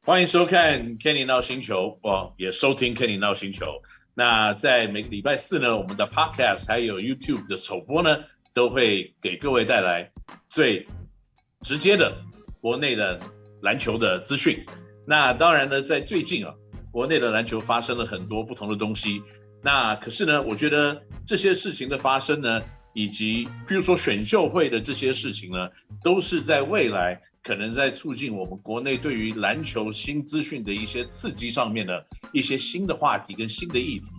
欢迎收看 Kenny 闹星球，也收听 Kenny 闹星球。那在每个礼拜四呢，我们的 Podcast 还有 YouTube 的首播呢，都会给各位带来最直接的国内的篮球的资讯。那当然呢，在最近国内的篮球发生了很多不同的东西。那可是呢，我觉得这些事情的发生呢，以及比如说选秀会的这些事情呢，都是在未来可能在促进我们国内对于篮球新资讯的一些刺激上面的一些新的话题跟新的议题。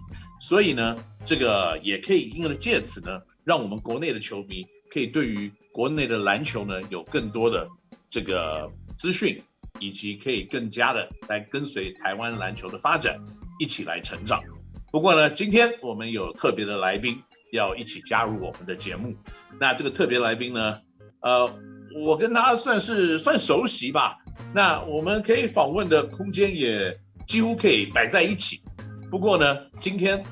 所以呢，这个也可以因为借此呢，让我们国内的球迷可以对于国内的篮球呢有更多的这个资讯，以及可以更加的来跟随台湾篮球的发展一起来成长。不过呢，今天我们有特别的来宾要一起加入我们的节目。那这个特别来宾呢，我跟他算熟悉吧。那我们可以访问的空间也几乎可以摆在一起。不过呢，今天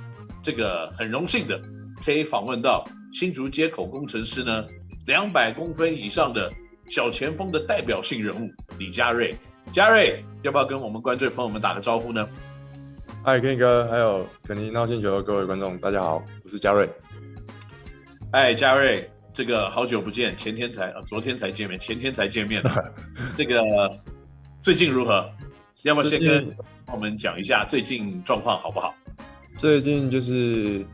这个很荣幸的可以访问到新竹街口工程师呢200公分以上的小前锋的代表性人物李家瑞。家瑞，要不要跟我们观众朋友们打个招呼呢？嗨，Kenny哥，还有肯尼闹星球的各位观众，大家好，我是家瑞。家瑞，这个好久不见，昨天才见面，前天才见面这个最近如何？要不要先跟我们讲一下最近状况好不好？最近就是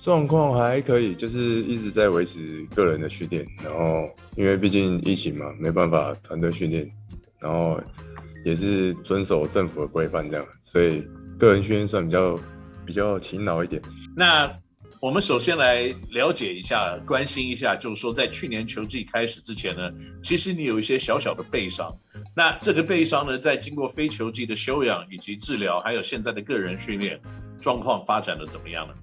状况还可以，就是一直在维持个人的训练，然后因为毕竟疫情嘛，没办法团队训练，然后也是遵守政府的规范这样，所以个人训练算比较勤劳一点。那我们首先来了解一下，关心一下，就是说在去年球季开始之前呢，其实你有一些小小的背伤。那这个背伤呢，在经过非球季的休养以及治疗，还有现在的个人训练，状况发展的怎么样呢？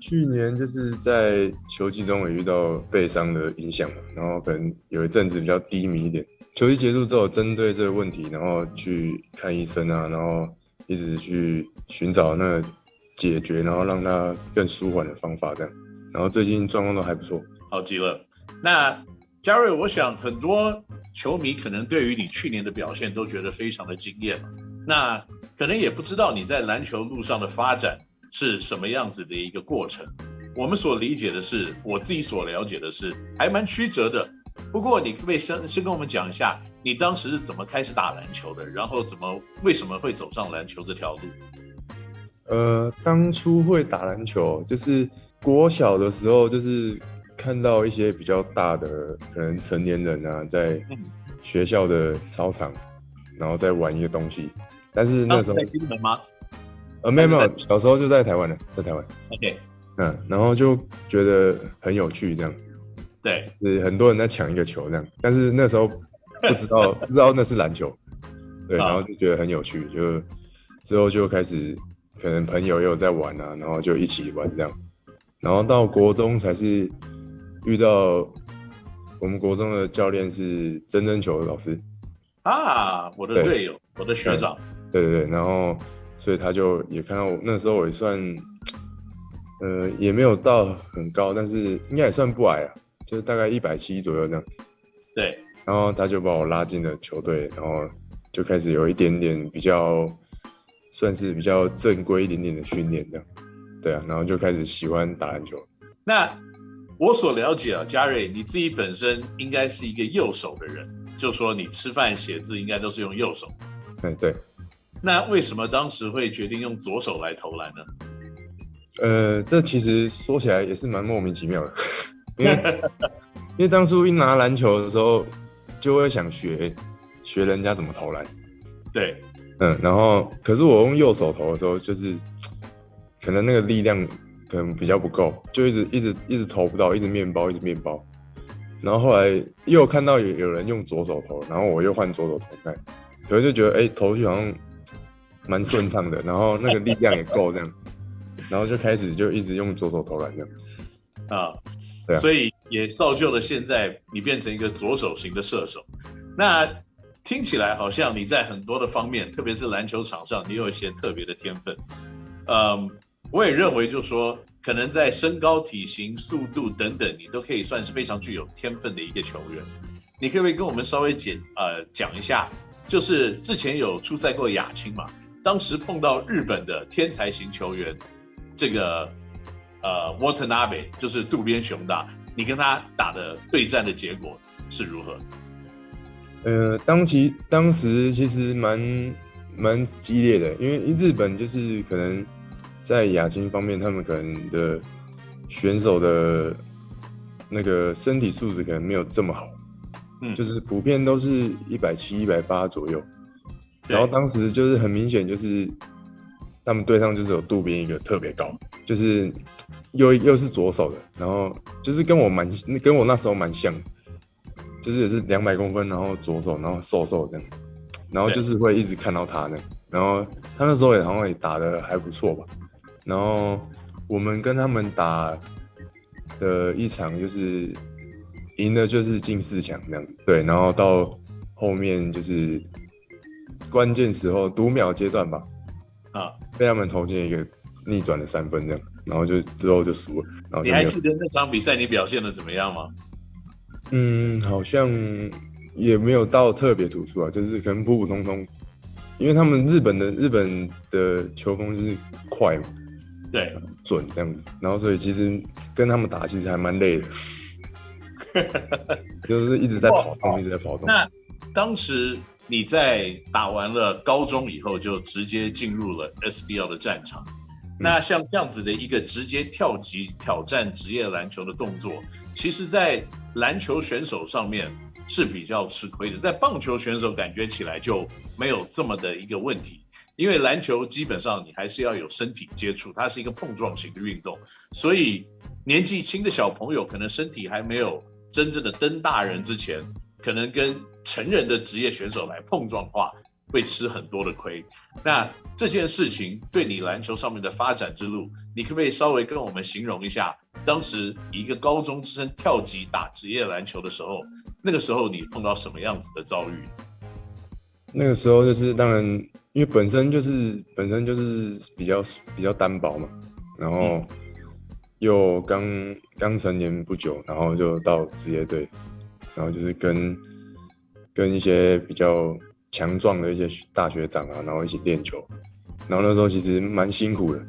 去年就是在球季中也遇到背伤的影响嘛，然后可能有一阵子比较低迷一点。球季结束之后，针对这个问题，然后去看医生啊，然后一直去寻找那个解决，然后让它更舒缓的方法这样。然后最近状况都还不错，好极了。那嘉瑞，我想很多球迷可能对于你去年的表现都觉得非常的惊艳，那可能也不知道你在篮球路上的发展是什么样子的一个过程。我们所理解的是，我自己所了解的是，还蛮曲折的。不过你可不可以先跟我们讲一下，你当时是怎么开始打篮球的，然后为什么会走上篮球这条路？当初会打篮球，就是国小的时候，就是看到一些比较大的可能成年人啊，在学校的操场，然后在玩一个东西。但是那时候在金门吗？没有，小时候就在台湾了，在台湾。OK。然后就觉得很有趣，这样。对，就是很多人在抢一个球这样，但是那时候不知道那是篮球，对，然后就觉得很有趣，就之后就开始可能朋友也有在玩啊，然后就一起玩这样，然后到国中才是遇到我们国中的教练是真球的老师啊，我的队友，我的学长，对，然后所以他就也看到我那时候我也算也没有到很高，但是应该也算不矮啊。就是大概170左右这样，对，然后他就把我拉进了球队，然后就开始有一点点算是比较正规一点点的训练这样，对啊，然后就开始喜欢打篮球。那我所了解嘉瑞，你自己本身应该是一个右手的人，就说你吃饭写字应该都是用右手。对。那为什么当时会决定用左手来投篮呢？这其实说起来也是蛮莫名其妙的。因为当初一拿篮球的时候，就会想学人家怎么投篮。对，然后可是我用右手投的时候，就是可能那个力量可能比较不够，就一直投不到，一直面包。然后后来又看到有人用左手投，然后我又换左手投看，所以就觉得投去好像蛮顺畅的，然后那个力量也够这样，然后就开始就一直用左手投篮这样。所以也造就了现在你变成一个左手型的射手。那听起来好像你在很多的方面，特别是篮球场上，你有一些特别的天分。我也认为就是说，可能在身高、体型、速度等等，你都可以算是非常具有天分的一个球员。你可不可以跟我们稍微讲一下，就是之前有出赛过亚青嘛，当时碰到日本的天才型球员，这个Watanabe 就是渡边雄大，你跟他打的对战的结果是如何？当时其实蛮激烈的，因为日本就是可能在亚青方面，他们可能的选手的那个身体素质可能没有这么好，就是普遍都是170、180左右。然后当时就是很明显，就是他们队上就是有渡边一个特别高，就是又是左手的，然后就是跟我那时候蛮像的。就是也是200公分，然后左手，然后瘦瘦这样，然后就是会一直看到他那，然后他那时候好像也打得还不错吧，然后我们跟他们打的一场就是赢的就是进4强这样子，对，然后到后面就是关键时候读秒阶段吧，被他们投进一个逆转的3分这样，然后就之后就输了。然后你还记得那场比赛你表现的怎么样吗？好像也没有到特别突出啊，就是可能普普通通，因为他们日本的球风就是快嘛，对，准这样子，然后所以其实跟他们打其实还蛮累的，就是一直在跑动，一直在跑动。那当时你在打完了高中以后，就直接进入了 SBL 的战场。那像这样子的一个直接跳级挑战职业篮球的动作，其实在篮球选手上面是比较吃亏的，在棒球选手感觉起来就没有这么的一个问题，因为篮球基本上你还是要有身体接触，它是一个碰撞型的运动，所以年纪轻的小朋友可能身体还没有真正的登大人之前，可能跟成人的职业选手来碰撞的话，会吃很多的亏。那这件事情对你篮球上面的发展之路，你可不可以稍微跟我们形容一下，当时一个高中之生跳级打职业篮球的时候，那个时候你碰到什么样子的遭遇？那个时候就是当然，因为本身就是比较单薄嘛，然后又刚成年不久，然后就到职业队，然后就是跟一些比较强壮的一些大学长啊，然后一起练球，然后那时候其实蛮辛苦的，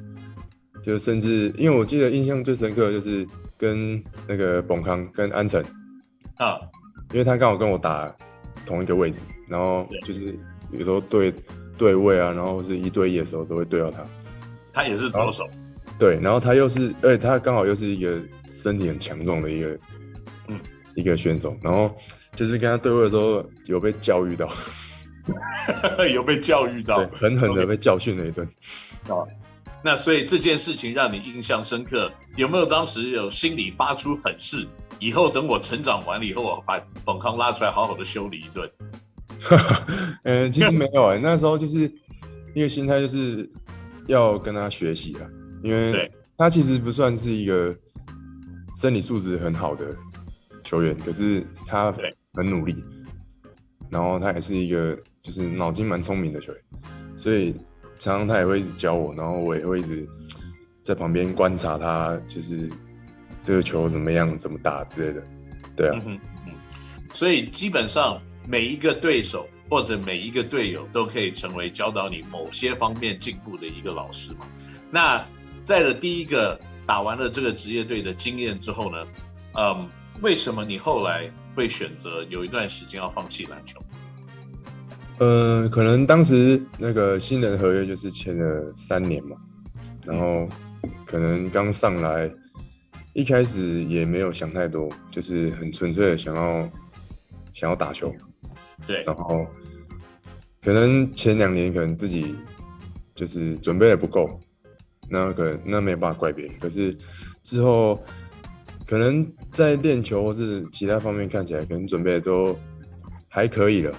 就甚至因为我记得印象最深刻的就是跟那个本康跟安城因为他刚好跟我打同一个位置，然后就是有时候对位啊，然后是1对1的时候都会对到他。他也是左手，对，然后他又是，而且他刚好又是一个身体很强壮的一个选手，然后就是跟他对位的时候有被教育到，有被教育到，对，狠狠的被教训了一顿。那所以这件事情让你印象深刻，有没有当时有心里发出狠誓，以后等我成长完了以后，我把本康拉出来好好的修理一顿？其实没有那时候就是一个心态，就是要跟他学习啦，因为他其实不算是一个身体素质很好的球员，可是他很努力，然后他也是一个就是脑筋蛮聪明的球员，所以常常他也会一直教我，然后我也会一直在旁边观察他，就是这个球怎么样、怎么打之类的。对啊，所以基本上每一个对手或者每一个队友都可以成为教导你某些方面进步的一个老师嘛。那在了第一个打完了这个职业队的经验之后呢，为什么你后来会选择有一段时间要放弃篮球？可能当时那个新人合约就是签了3年嘛，然后可能刚上来，一开始也没有想太多，就是很纯粹的想要打球。对，然后可能前2年可能自己就是准备的不够，那可能那没办法怪别人。可是之后可能在练球或是其他方面看起来，可能准备的都还可以了。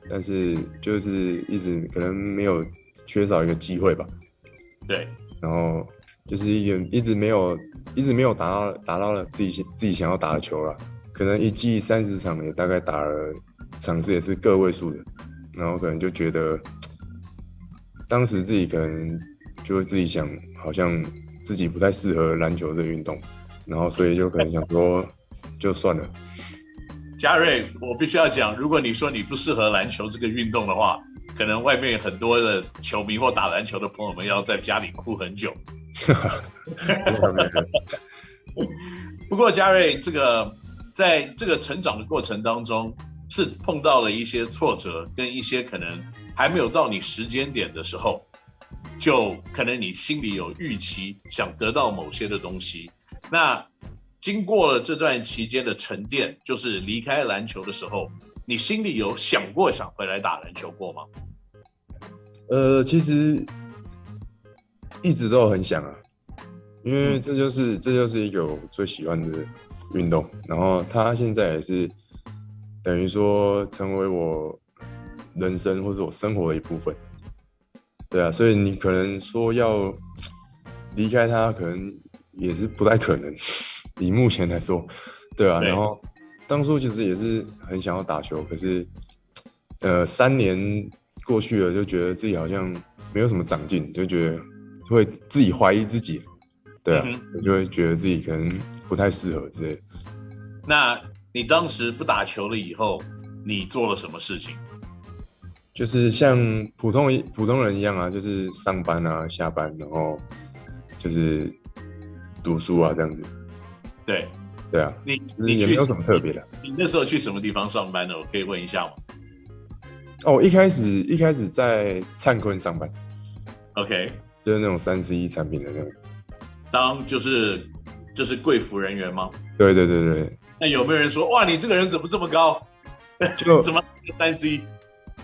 但是就是一直可能没有缺少一个机会吧，对，然后就是一直没有打到了自己想要打的球了，可能一季30场也大概打了场次也是个位数的，然后可能就觉得当时自己可能就会自己想，好像自己不太适合篮球这个运动，然后所以就可能想说就算了。嘉瑞，我必须要讲，如果你说你不适合篮球这个运动的话，可能外面很多的球迷或打篮球的朋友们要在家里哭很久。不过嘉瑞，在这个成长的过程当中，是碰到了一些挫折，跟一些可能还没有到你时间点的时候，就可能你心里有预期，想得到某些的东西。那经过了这段期间的沉淀，就是离开篮球的时候，你心里有想回来打篮球过吗？其实一直都很想啊，因为这就是一个我最喜欢的运动，然后它现在也是等于说成为我人生或者我生活的一部分。对啊，所以你可能说要离开它，可能也是不太可能。以目前来说，对啊，然后当初其实也是很想要打球，可是3年过去了，就觉得自己好像没有什么长进，就觉得会自己怀疑自己，对啊，我就会觉得自己可能不太适合之类的。那你当时不打球了以后，你做了什么事情？就是像普通人一样啊，就是上班啊、下班，然后就是读书啊这样子。对啊，你也没有什么特别的。你那时候去什么地方上班呢？我可以问一下吗？哦，一开始在灿坤上班 ，OK， 就是那种3C 产品的那种。当就是柜服人员吗？对。那有没有人说，哇，你这个人怎么这么高？就怎么3C？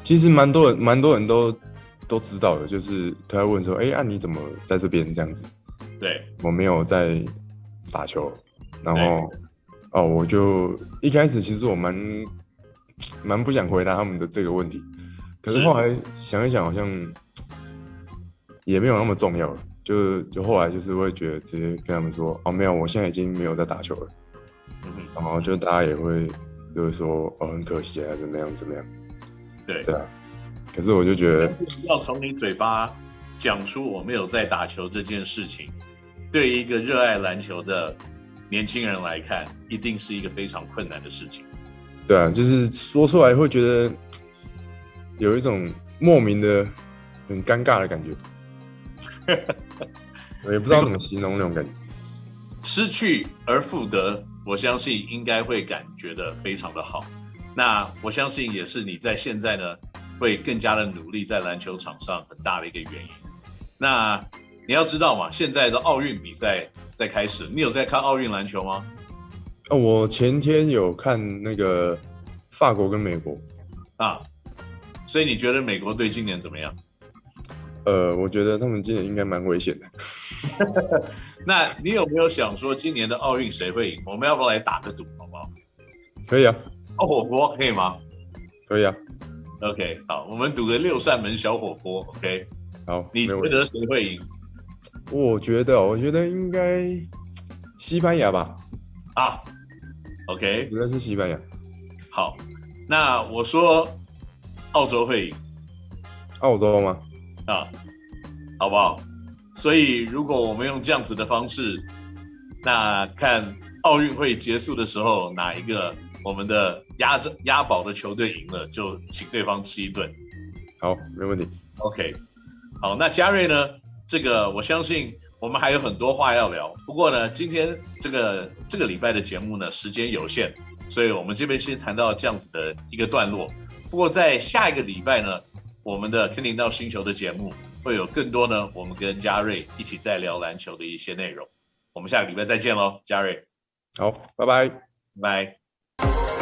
其实蛮多人都知道的，就是他会问说，你怎么在这边这样子？对，我没有在打球，然后我就一开始其实我蛮不想回答他们的这个问题，可是后来想一想，好像也没有那么重要了，就后来就是会觉得直接跟他们说，没有，我现在已经没有在打球了，然后就大家也会就是说，很可惜啊，怎么样，对啊，可是我就觉得要从你嘴巴讲出我没有在打球这件事情，对于一个热爱篮球的年轻人来看，一定是一个非常困难的事情。对啊，就是说出来会觉得有一种莫名的很尴尬的感觉，我也不知道怎么形容那种感觉。失去而复得，我相信应该会感觉得非常的好。那我相信也是你在现在呢，会更加的努力在篮球场上很大的一个原因。那你要知道嘛，现在的奥运比赛在开始，你有在看奥运篮球吗？我前天有看那个法国跟美国啊，所以你觉得美国队今年怎么样？我觉得他们今年应该蛮危险的。那你有没有想说今年的奥运谁会赢？我们要不要来打个赌，好不好？可以啊。烤火锅可以吗？可以啊。OK， 好，我们赌个6扇门小火锅 ，OK。好，你觉得谁会赢？我觉得应该西班牙吧。OK， 我觉得是西班牙。好，那我说澳洲会赢。澳洲吗？好不好？所以如果我们用这样子的方式，那看奥运会结束的时候，哪一个我们的押宝的球队赢了，就请对方吃一顿。好，没问题。OK， 好，那嘉瑞呢？这个我相信我们还有很多话要聊。不过呢，今天这个礼拜的节目呢，时间有限，所以我们这边先谈到这样子的一个段落。不过在下一个礼拜呢，我们的肯尼到星球的节目会有更多呢，我们跟嘉瑞一起在聊篮球的一些内容。我们下个礼拜再见喽，嘉瑞。好，拜拜。拜。